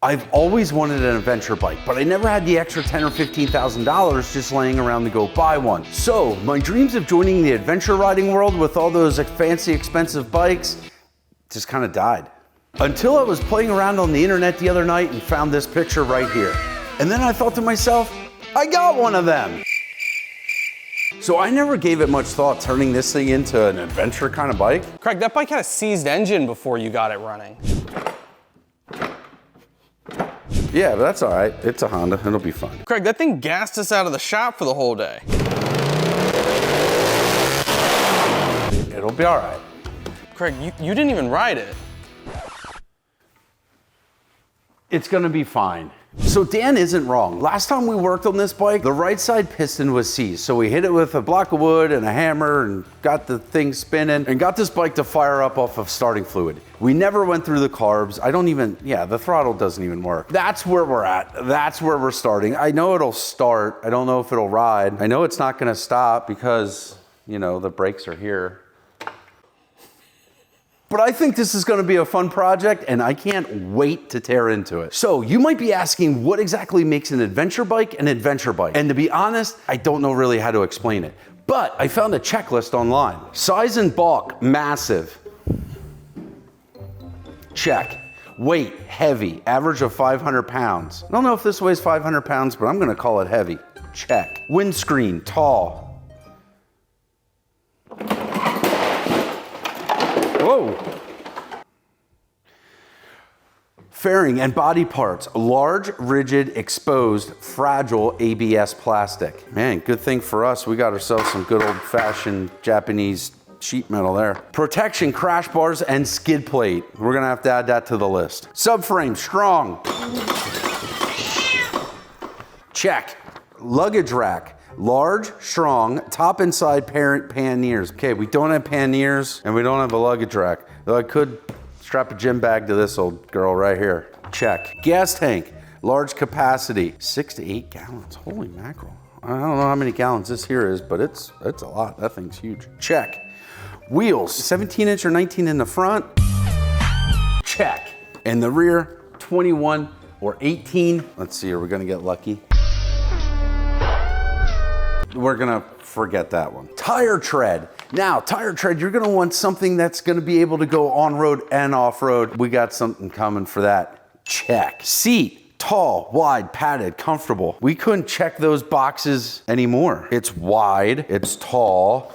I've always wanted an adventure bike, but I never had the extra $10,000 or $15,000 just laying around to go buy one. So my dreams of joining the adventure riding world with all those fancy, expensive bikes just kind of died. Until I was playing around on the internet the other night and found this picture right here. And then I thought to myself, I got one of them. So I never gave it much thought turning this thing into an adventure kind of bike. Craig, that bike had a seized engine before you got it running. Yeah, but that's all right. It's a Honda, it'll be fine. Craig, that thing gassed us out of the shop for the whole day. It'll be all right. Craig, you didn't even ride it. It's gonna be fine. So Dan isn't wrong. Last time we worked on this bike, the right side piston was seized. So we hit it with a block of wood and a hammer and got the thing spinning and got this bike to fire up off of starting fluid. We never went through the carbs. The throttle doesn't even work. That's where we're at. That's where we're starting. I know it'll start. I don't know if it'll ride. I know it's not gonna stop because, the brakes are here. But I think this is gonna be a fun project and I can't wait to tear into it. So you might be asking what exactly makes an adventure bike an adventure bike? And to be honest, I don't know really how to explain it. But I found a checklist online. Size and bulk, massive. Check. Weight, heavy, average of 500 pounds. I don't know if this weighs 500 pounds, but I'm gonna call it heavy. Check. Windscreen, tall. Whoa. Fairing and body parts, large, rigid, exposed, fragile ABS plastic. Man, good thing for us, we got ourselves some good old-fashioned Japanese sheet metal there. Protection, crash bars, and skid plate. We're gonna have to add that to the list. Subframe, strong. Check. Luggage rack. Large, strong, top and side panniers. Okay, we don't have panniers and we don't have a luggage rack. Though I could strap a gym bag to this old girl right here. Check. Gas tank, large capacity, 6 to 8 gallons. Holy mackerel. I don't know how many gallons this here is, but it's a lot. That thing's huge. Check. Wheels, 17 inch or 19 in the front. Check. In the rear, 21 or 18. Let's see, are we gonna get lucky? We're gonna forget that one. Tire tread. Now, tire tread, you're gonna want something that's gonna be able to go on-road and off-road. We got something coming for that. Check. Seat, tall, wide, padded, comfortable. We couldn't check those boxes anymore. It's wide, it's tall,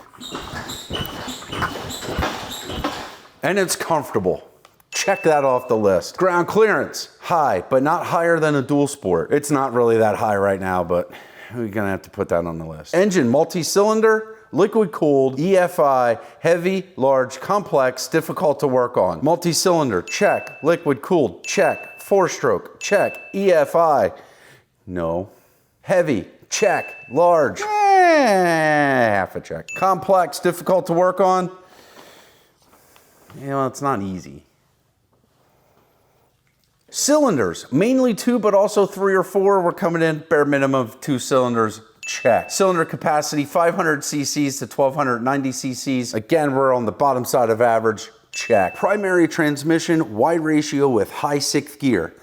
and it's comfortable. Check that off the list. Ground clearance, high, but not higher than a dual sport. It's not really that high right now, but we're gonna have to put that on the list. Engine, multi-cylinder, liquid cooled, EFI, heavy, large, complex, difficult to work on. Multi-cylinder, check. Liquid cooled, check. 4-stroke, check. EFI, no. Heavy, check. Large, half a check. Complex, difficult to work on. It's not easy. Cylinders, mainly 2, but also 3 or 4. We're coming in bare minimum of 2 cylinders, check. Cylinder capacity, 500 cc's to 1290 cc's. Again, we're on the bottom side of average, check. Primary transmission, wide ratio with high 6th gear.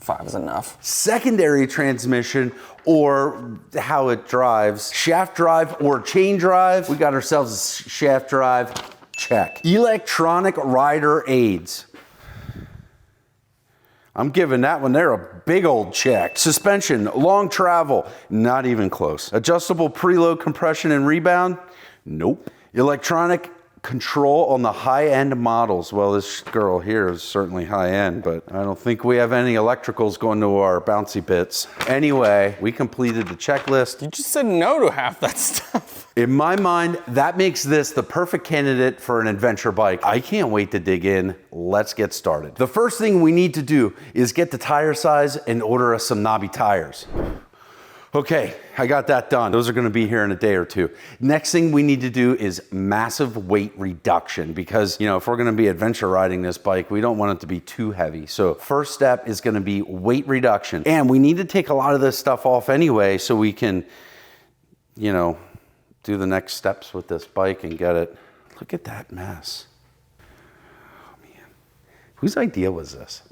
5 is enough. Secondary transmission, or how it drives, shaft drive or chain drive. We got ourselves a shaft drive, check. Electronic rider aids. I'm giving that one there a big old check. Suspension, long travel, not even close. Adjustable preload compression and rebound, nope. Electronic control on the high-end models. Well, this girl here is certainly high-end, but I don't think we have any electricals going to our bouncy bits. Anyway, we completed the checklist. You just said no to half that stuff. In my mind, that makes this the perfect candidate for an adventure bike. I can't wait to dig in. Let's get started. The first thing we need to do is get the tire size and order us some knobby tires. Okay, I got that done. Those are gonna be here in a day or two. Next thing we need to do is massive weight reduction because, if we're gonna be adventure riding this bike, we don't want it to be too heavy. So first step is gonna be weight reduction. And we need to take a lot of this stuff off anyway so we can, do the next steps with this bike and get it. Look at that mess. Oh man, whose idea was this?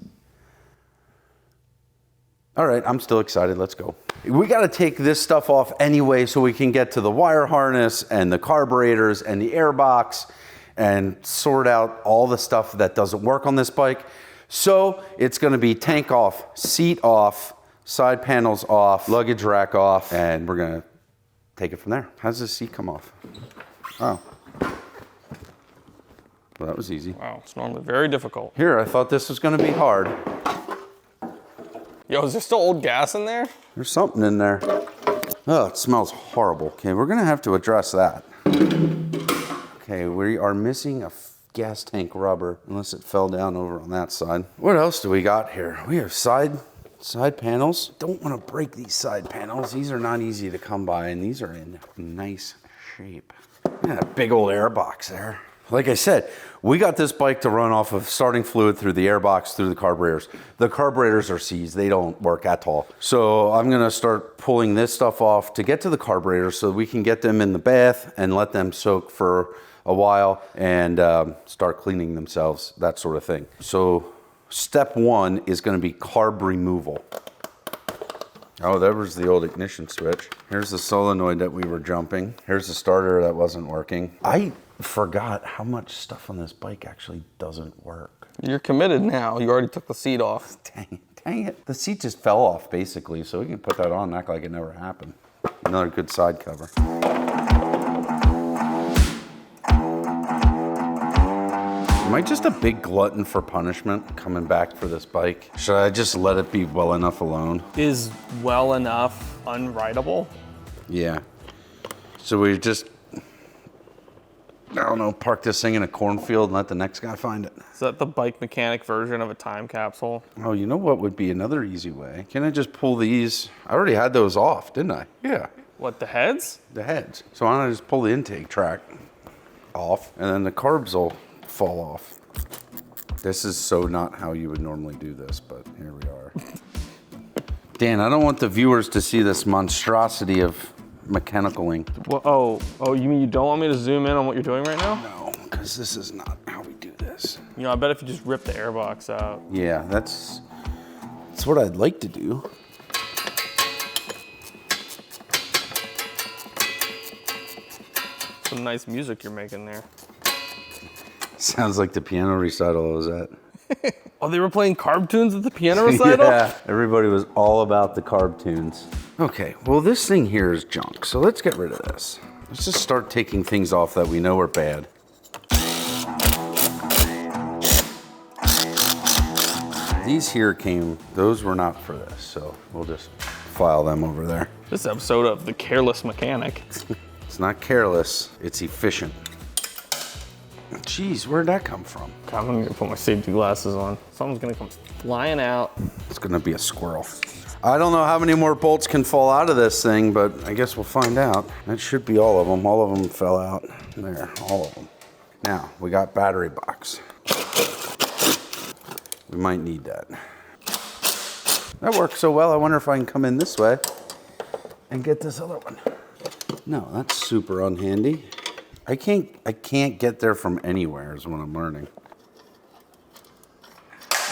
All right, I'm still excited. Let's go. We got to take this stuff off anyway so we can get to the wire harness and the carburetors and the airbox and sort out all the stuff that doesn't work on this bike. So it's going to be tank off, seat off, side panels off, luggage rack off, and we're going to take it from there. How does the seat come off? Oh. Well, that was easy. Wow, it's normally very difficult. Here, I thought this was going to be hard. Yo, is there still old gas in there? There's something in there. Oh, it smells horrible. Okay, we're gonna have to address that. Okay, we are missing a gas tank rubber, unless it fell down over on that side. What else do we got here? We have side panels. Don't wanna break these side panels. These are not easy to come by, and these are in nice shape. Yeah, a big old air box there. Like I said, we got this bike to run off of starting fluid through the airbox, through the carburetors. The carburetors are seized, they don't work at all. So I'm gonna start pulling this stuff off to get to the carburetors so we can get them in the bath and let them soak for a while and start cleaning themselves, that sort of thing. So step one is gonna be carb removal. Oh, that was the old ignition switch. Here's the solenoid that we were jumping. Here's the starter that wasn't working. I forgot how much stuff on this bike actually doesn't work. You're committed now. You already took the seat off. Dang it. The seat just fell off basically, so we can put that on and act like it never happened. Another good side cover. Am I just a big glutton for punishment coming back for this bike? Should I just let it be well enough alone? Is well enough unrideable? Yeah. So we just, I don't know, park this thing in a cornfield and let the next guy find it. Is that the bike mechanic version of a time capsule? Oh, you know what would be another easy way? Can I just pull these? I already had those off, didn't I? Yeah. What, the heads? The heads. So why don't I just pull the intake track off and then the carbs will fall off. This is so not how you would normally do this, but here we are. Dan, I don't want the viewers to see this monstrosity of mechanicaling. Well, oh, you mean you don't want me to zoom in on what you're doing right now? No, because this is not how we do this. You know, I bet if you just rip the airbox out. Yeah, that's what I'd like to do. Some nice music you're making there. Sounds like the piano recital I was at. Oh, they were playing carb tunes at the piano recital? Yeah, everybody was all about the carb tunes. Okay, well this thing here is junk, so let's get rid of this. Let's just start taking things off that we know are bad. These here came, those were not for this, so we'll just file them over there. This episode of The Careless Mechanic. It's not careless, it's efficient. Jeez, where'd that come from? God, I'm gonna put my safety glasses on. Something's gonna come flying out. It's gonna be a squirrel. I don't know how many more bolts can fall out of this thing, but I guess we'll find out. That should be all of them. All of them fell out. There, all of them. Now, we got battery box. We might need that. That works so well, I wonder if I can come in this way and get this other one. No, that's super unhandy. I can't get there from anywhere is what I'm learning.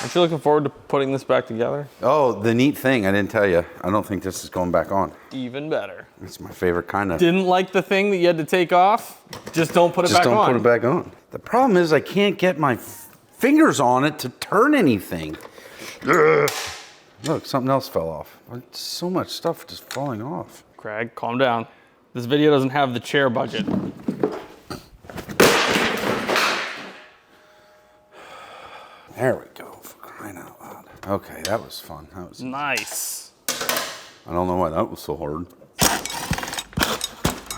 Aren't you looking forward to putting this back together? Oh, the neat thing, I didn't tell you. I don't think this is going back on. Even better. It's my favorite kind of. Didn't like the thing that you had to take off? Just don't put it back on. Just don't put it back on. The problem is I can't get my fingers on it to turn anything. Look, something else fell off. So much stuff just falling off. Craig, calm down. This video doesn't have the chair budget. There we go, for crying out loud. Okay, that was fun. That was nice. I don't know why that was so hard.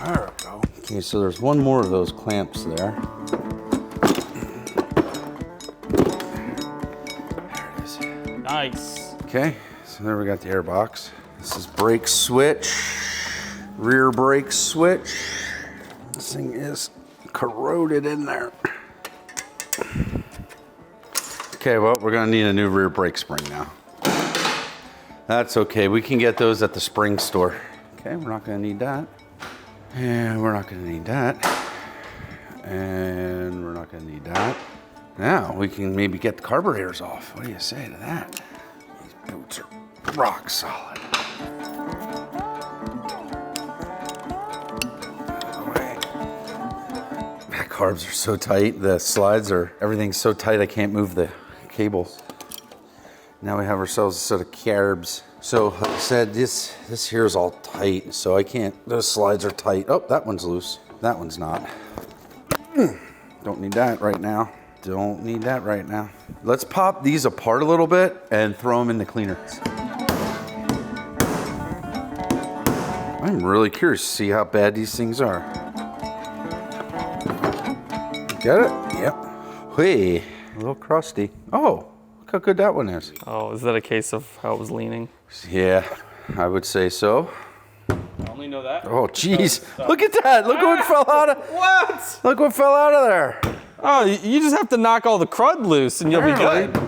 There we go. Okay, so there's one more of those clamps there. There it is. Nice. Okay, so there we got the airbox. This is brake switch, rear brake switch. This thing is corroded in there. Okay, well, we're gonna need a new rear brake spring now. That's okay, we can get those at the spring store. Okay, we're not gonna need that. And we're not gonna need that. And we're not gonna need that. Now, we can maybe get the carburetors off. What do you say to that? These Boots are rock solid. Carbs are so tight, the slides are, everything's so tight I can't move the cables. Now we have ourselves a set of carbs. So like I said, this here is all tight, so I can't, those slides are tight. Oh, that one's loose. That one's not. Don't need that right now. Don't need that right now. Let's pop these apart a little bit and throw them in the cleaner. I'm really curious to see how bad these things are. Get it? Yep. Hey, a little crusty. Oh, look how good that one is. Oh, is that a case of how it was leaning? Yeah, I would say so. I only know that. Oh, jeez. Look at that. Look what fell out of. What? Look what fell out of there. Oh, you just have to knock all the crud loose and you'll be good.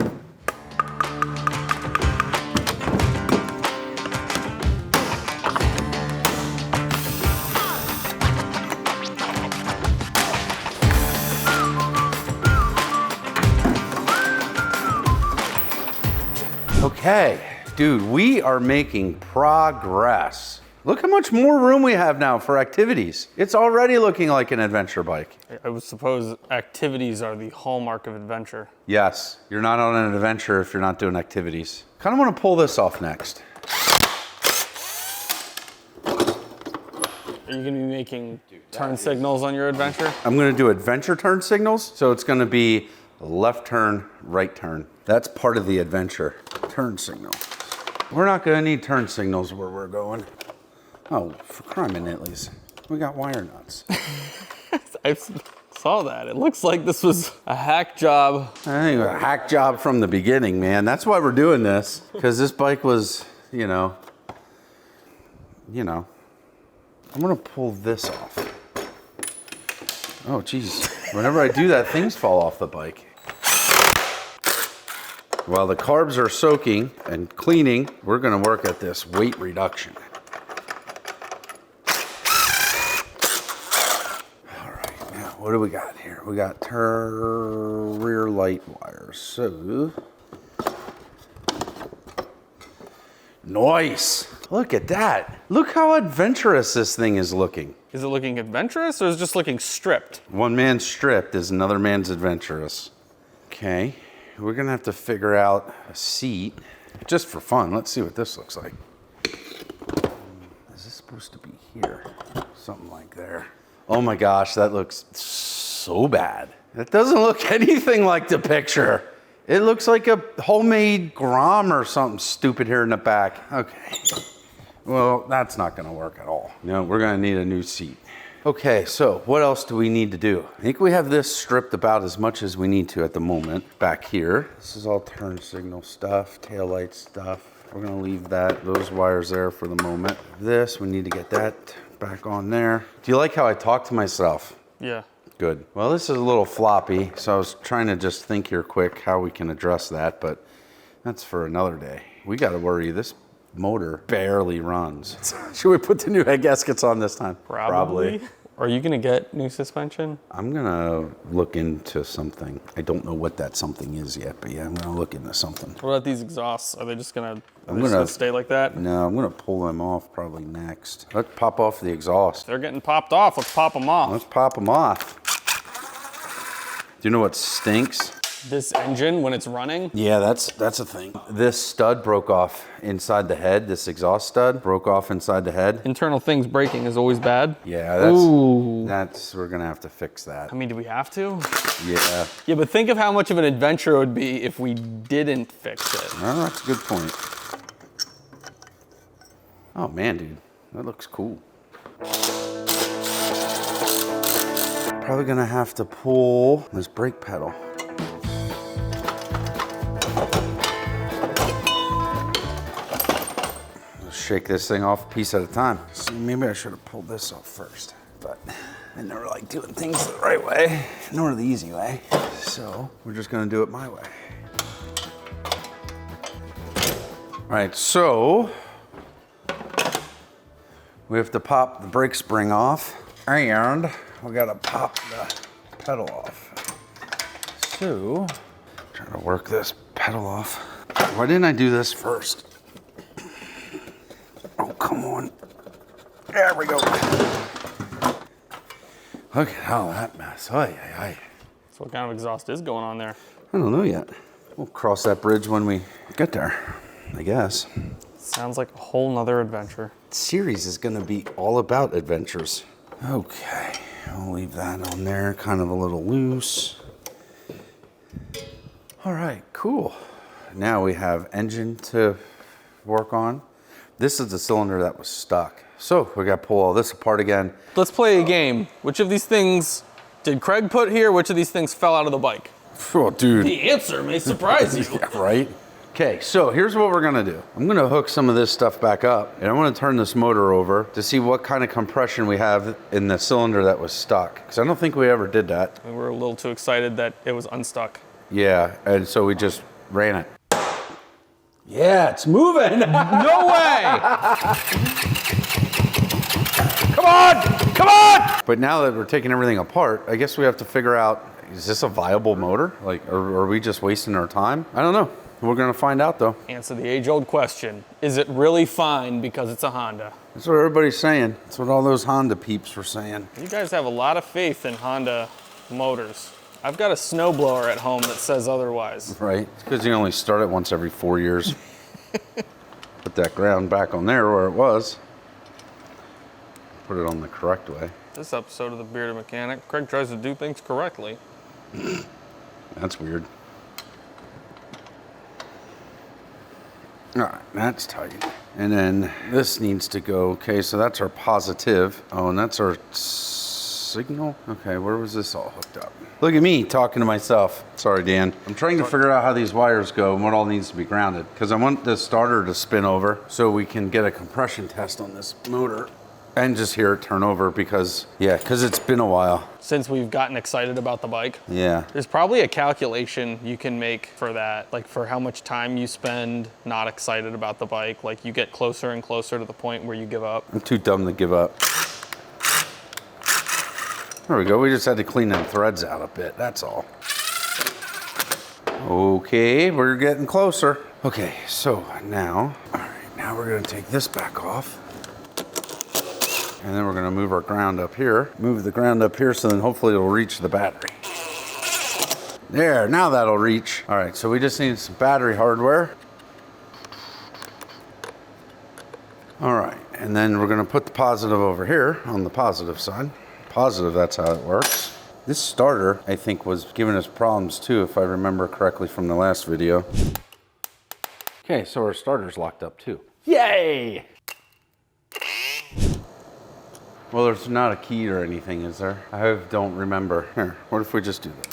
Okay, dude, we are making progress. Look how much more room we have now for activities. It's already looking like an adventure bike. I would suppose activities are the hallmark of adventure. Yes, you're not on an adventure if you're not doing activities. Kind of want to pull this off next. Are you going to be making turn signals on your adventure? I'm going to do adventure turn signals. So it's going to be left turn, right turn. That's part of the adventure. Turn signal. We're not going to need turn signals where we're going. Oh, for crime and Italy's. We got wire nuts. I saw that. It looks like this was a hack job. I think a hack job from the beginning, man. That's why we're doing this. Because this bike was, you know. I'm going to pull this off. Oh, geez. Whenever I do that, things fall off the bike. While the carbs are soaking and cleaning, we're going to work at this weight reduction. All right, now what do we got here? We got rear light wires. So, nice. Look at that. Look how adventurous this thing is looking. Is it looking adventurous or is it just looking stripped? One man's stripped is another man's adventurous. Okay. We're gonna have to figure out a seat just for fun. Let's see what this looks like. Is this supposed to be here? Something like there. Oh my gosh, that looks so bad. That doesn't look anything like the picture. It looks like a homemade Grom or something stupid here in the back. Okay. Well, that's not gonna work at all. No, we're gonna need a new seat. Okay, so what else do we need to do? I think we have this stripped about as much as we need to at the moment. Back here, this is all turn signal stuff, taillight stuff. We're gonna leave those wires there for the moment. This, we need to get that back on there. Do you like how I talk to myself? Yeah. Good. Well, this is a little floppy, so I was trying to just think here quick how we can address that, but that's for another day. We gotta worry, this motor barely runs. Should we put the new head gaskets on this time? Probably. Are you gonna get new suspension? I'm gonna look into something. I don't know what that something is yet, but yeah, I'm gonna look into something. What about these exhausts? Are they just gonna, gonna stay like that? No, I'm gonna pull them off probably next. Let's pop off the exhaust. They're getting popped off. Let's pop them off. Let's pop them off. Do you know what stinks? This engine, when it's running? Yeah, that's a thing. This stud broke off inside the head. This exhaust stud broke off inside the head. Internal things breaking is always bad. Yeah, we're gonna have to fix that. I mean, do we have to? Yeah. Yeah, but think of how much of an adventure it would be if we didn't fix it. Oh, that's a good point. Oh man, dude, that looks cool. Probably gonna have to pull this brake pedal. Shake this thing off a piece at a time. So maybe I should have pulled this off first, but I never like doing things the right way, nor the easy way. So we're just gonna do it my way. All right, so we have to pop the brake spring off, and we gotta pop the pedal off. So, trying to work this pedal off. Why didn't I do this first? Oh, come on. There we go. Look at all that mess. Ay, ay, ay. So what kind of exhaust is going on there? I don't know yet. We'll cross that bridge when we get there, I guess. Sounds like a whole nother adventure. Series is gonna be all about adventures. Okay, I'll leave that on there, kind of a little loose. All right, cool. Now we have engine to work on. This is the cylinder that was stuck. So we gotta pull all this apart again. Let's play a game. Which of these things did Craig put here? Which of these things fell out of the bike? Oh, dude. The answer may surprise you. Yeah, right? Okay, so here's what we're gonna do. I'm gonna hook some of this stuff back up, and I'm gonna turn this motor over to see what kind of compression we have in the cylinder that was stuck. Because I don't think we ever did that. We were a little too excited that it was unstuck. Yeah, and so we just ran it. Yeah, it's moving. No way! Come on, come on! But now that we're taking everything apart, I guess we have to figure out, is this a viable motor? Like, or are we just wasting our time? I don't know. We're gonna find out though. Answer the age-old question. Is it really fine because it's a Honda? That's what everybody's saying. That's what all those Honda peeps were saying. You guys have a lot of faith in Honda motors. I've got a snowblower at home that says otherwise. Right, it's because you only start it once every 4 years. Put that ground back on there where it was. Put it on the correct way. This episode of The Bearded Mechanic, Craig tries to do things correctly. That's weird. All right, that's tight. And then this needs to go, okay, so that's our positive. Oh, and that's our signal? Okay, where was this all hooked up? Look at me talking to myself. Sorry, Dan. I'm trying to figure out how these wires go and what all needs to be grounded, because I want the starter to spin over so we can get a compression test on this motor and just hear it turn over because it's been a while. Since we've gotten excited about the bike. Yeah. There's probably a calculation you can make for that, like for how much time you spend not excited about the bike. Like you get closer and closer to the point where you give up. I'm too dumb to give up. There we go. We just had to clean them threads out a bit. That's all. Okay, we're getting closer. Okay, so now, all right, now we're gonna take this back off. And then we're gonna move our ground up here. Move the ground up here so then hopefully it'll reach the battery. There, now that'll reach. All right, so we just need some battery hardware. All right, and then we're gonna put the positive over here on the positive side. Positive, that's how it works. This starter, I think, was giving us problems too, if I remember correctly from the last video. Okay, so our starter's locked up too. Yay! Well, there's not a key or anything, is there? I don't remember. Here, what if we just do that?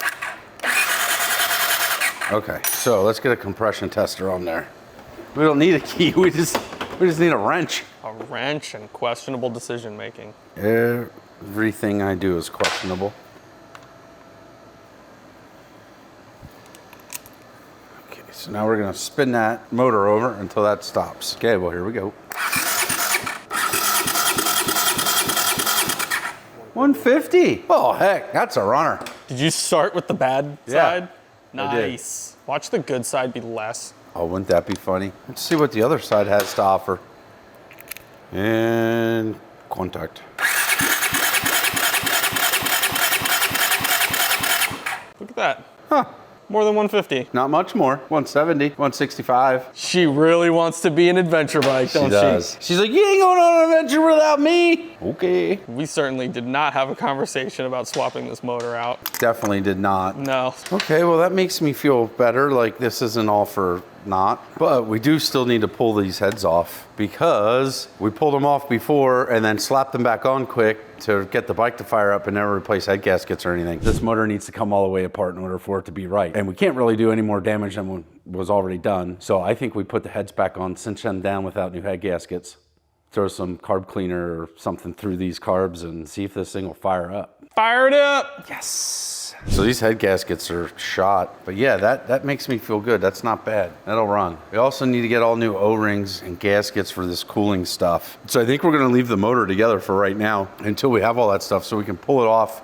Okay, so let's get a compression tester on there. We don't need a key, we just need a wrench. A wrench and questionable decision making. Everything I do is questionable. Okay, so now we're gonna spin that motor over until that stops. Okay, well, here we go. 150. Oh, heck, that's a runner. Did you start with the bad side? I did. Nice. Watch the good side be less. Oh, wouldn't that be funny? Let's see what the other side has to offer. And contact. Look at that. Huh. More than 150. Not much more. 170, 165. She really wants to be an adventure bike, don't she? She does. She's like, you ain't going on an adventure without me. Okay. We certainly did not have a conversation about swapping this motor out. Definitely did not. No. Okay, well, that makes me feel better. Like this isn't all for naught. But we do still need to pull these heads off because we pulled them off before and then slapped them back on quick to get the bike to fire up and never replace head gaskets or anything. This motor needs to come all the way apart in order for it to be right. And we can't really do any more damage than was already done. So I think we put the heads back on, cinch them down without new head gaskets, throw some carb cleaner or something through these carbs and see if this thing will fire up. Fire it up! Yes. So these head gaskets are shot, but yeah, that makes me feel good. That's not bad. That'll run. We also need to get all new O-rings and gaskets for this cooling stuff. So I think we're gonna leave the motor together for right now until we have all that stuff so we can pull it off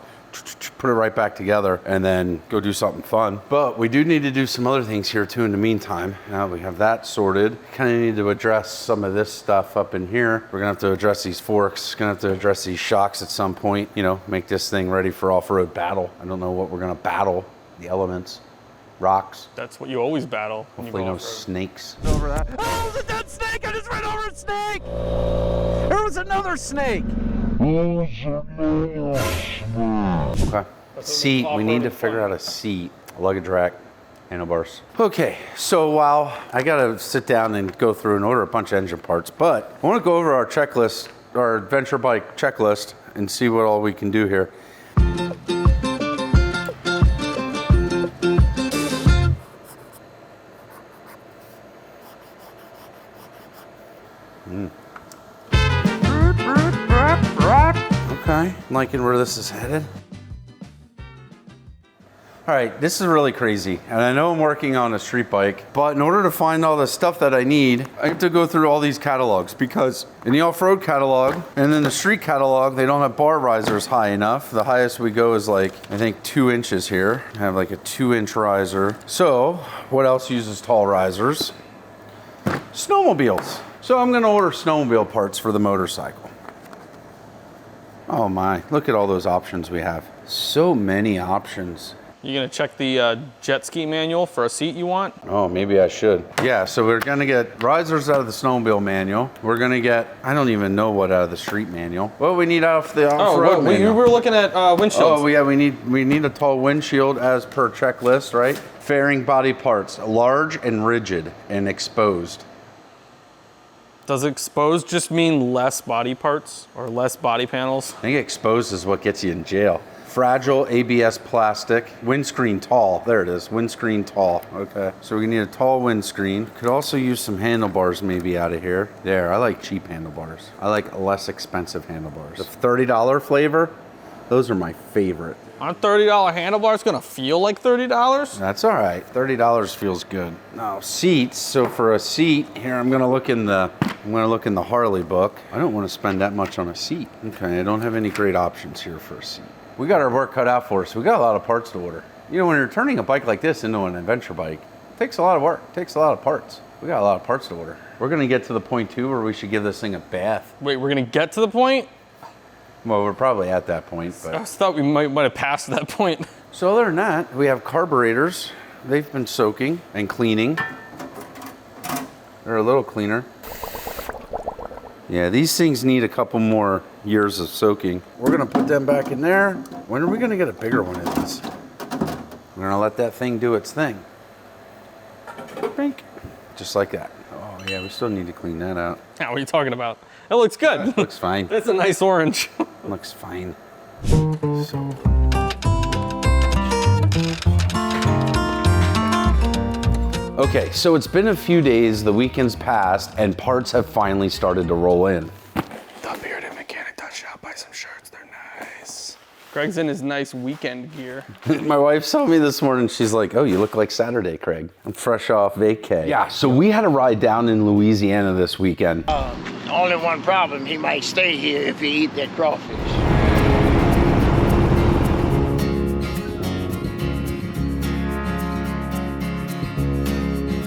put it right back together, and then go do something fun. But we do need to do some other things here too in the meantime. Now we have that sorted. Kind of need to address some of this stuff up in here. We're gonna have to address these forks, gonna have to address these shocks at some point, you know, make this thing ready for off-road battle. I don't know what we're gonna battle, the elements, rocks. That's what you always battle. Hopefully no snakes. Over that. Oh, it was a dead snake! I just ran over a snake! There was another snake! Okay. Seat, we need to figure out a seat, a luggage rack, handlebars. Okay, so while I gotta sit down and go through and order a bunch of engine parts, but I wanna go over our checklist, our adventure bike checklist, and see what all we can do here. Okay, I'm liking where this is headed. All right, this is really crazy. And I know I'm working on a street bike, but in order to find all the stuff that I need, I have to go through all these catalogs because in the off-road catalog and then the street catalog, they don't have bar risers high enough. The highest we go is like, I think 2 inches here. I have like a 2-inch riser. So what else uses tall risers? Snowmobiles. So I'm gonna order snowmobile parts for the motorcycle. Oh my, look at all those options we have. So many options. You gonna check the jet ski manual for a seat you want? Oh, maybe I should. Yeah, so we're gonna get risers out of the snowmobile manual. We're gonna get, I don't even know what out of the street manual. What we need out of the off-road manual. We were looking at windshields. Oh yeah, we need a tall windshield as per checklist, right? Fairing body parts, large and rigid and exposed. Does exposed just mean less body parts or less body panels? I think exposed is what gets you in jail. Fragile ABS plastic, windscreen tall. There it is, windscreen tall. Okay, so we need a tall windscreen. Could also use some handlebars maybe out of here. There, I like cheap handlebars. I like less expensive handlebars. The $30 flavor, those are my favorite. On $30 handlebars gonna feel like $30? That's all right, $30 feels good. Now seats, so for a seat, here I'm gonna look in the Harley book. I don't wanna spend that much on a seat. Okay, I don't have any great options here for a seat. We got our work cut out for us. We got a lot of parts to order. You know, when you're turning a bike like this into an adventure bike, it takes a lot of work, it takes a lot of parts. We got a lot of parts to order. We're gonna get to the point too where we should give this thing a bath. Wait, we're gonna get to the point? Well, we're probably at that point, but. I thought we might have passed that point. So other than that, we have carburetors. They've been soaking and cleaning. They're a little cleaner. Yeah, these things need a couple more years of soaking. We're gonna put them back in there. When are we gonna get a bigger one of these? We're gonna let that thing do its thing. Bink. Just like that. Oh yeah, we still need to clean that out. Now, what are you talking about? It looks good. That looks fine. That's a nice orange. Looks fine. Okay, so it's been a few days, the weekend's passed, and parts have finally started to roll in. The Bearded Mechanic shop, buy some shirts, they're nice. Greg's in his nice weekend gear. My wife saw me this morning, she's like, oh, you look like Saturday, Craig. I'm fresh off vacay. Yeah, so we had a ride down in Louisiana this weekend. Only one problem, he might stay here if he eat that crawfish.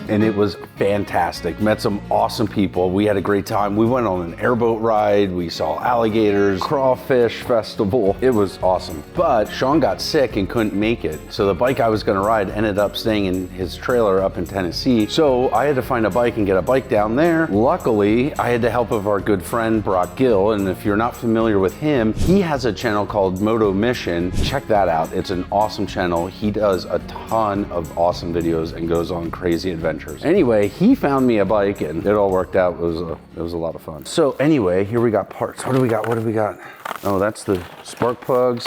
And it was fantastic. Met some awesome people. We had a great time. We went on an airboat ride. We saw alligators, crawfish festival. It was awesome. But Sean got sick and couldn't make it. So the bike I was gonna ride ended up staying in his trailer up in Tennessee. So I had to find a bike and get a bike down there. Luckily, I had the help of our good friend, Brock Gill. And if you're not familiar with him, he has a channel called Moto Mission. Check that out. It's an awesome channel. He does a ton of awesome videos and goes on crazy adventures. Anyway, he found me a bike and it all worked out. It was a lot of fun. So anyway, here we got parts. What do we got? What do we got? Oh, that's the spark plugs.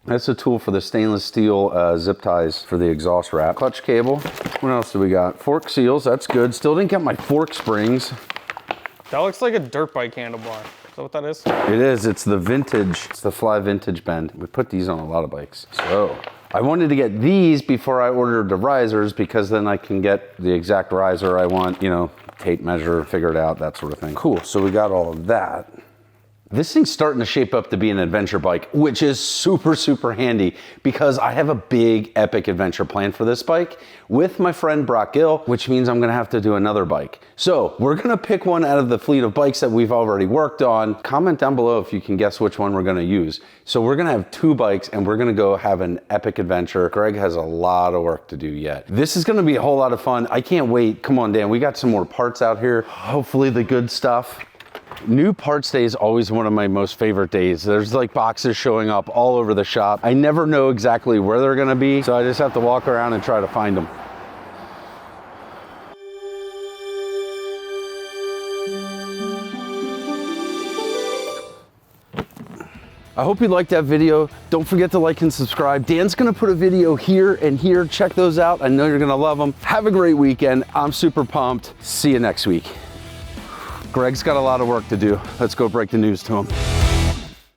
That's the tool for the stainless steel zip ties for the exhaust wrap. Clutch cable. What else do we got? Fork seals, that's good. Still didn't get my fork springs. That looks like a dirt bike handlebar. Is that what that is? It is, it's the vintage, it's the Fly Vintage Bend. We put these on a lot of bikes. So, I wanted to get these before I ordered the risers because then I can get the exact riser I want, you know, tape measure, figure it out, that sort of thing. Cool, so we got all of that. This thing's starting to shape up to be an adventure bike, which is super, super handy because I have a big epic adventure plan for this bike with my friend Brock Gill, which means I'm gonna have to do another bike. So we're gonna pick one out of the fleet of bikes that we've already worked on. Comment down below if you can guess which one we're gonna use. So we're gonna have 2 bikes and we're gonna go have an epic adventure. Greg has a lot of work to do yet. This is gonna be a whole lot of fun. I can't wait. Come on, Dan, we got some more parts out here. Hopefully the good stuff. New parts day is always one of my most favorite days. There's like boxes showing up all over the shop. I never know exactly where they're gonna be, so I just have to walk around and try to find them. I hope you liked that video. Don't forget to like and subscribe. Dan's gonna put a video here and here. Check those out. I know you're gonna love them. Have a great weekend. I'm super pumped. See you next week. Greg's got a lot of work to do. Let's go break the news to him.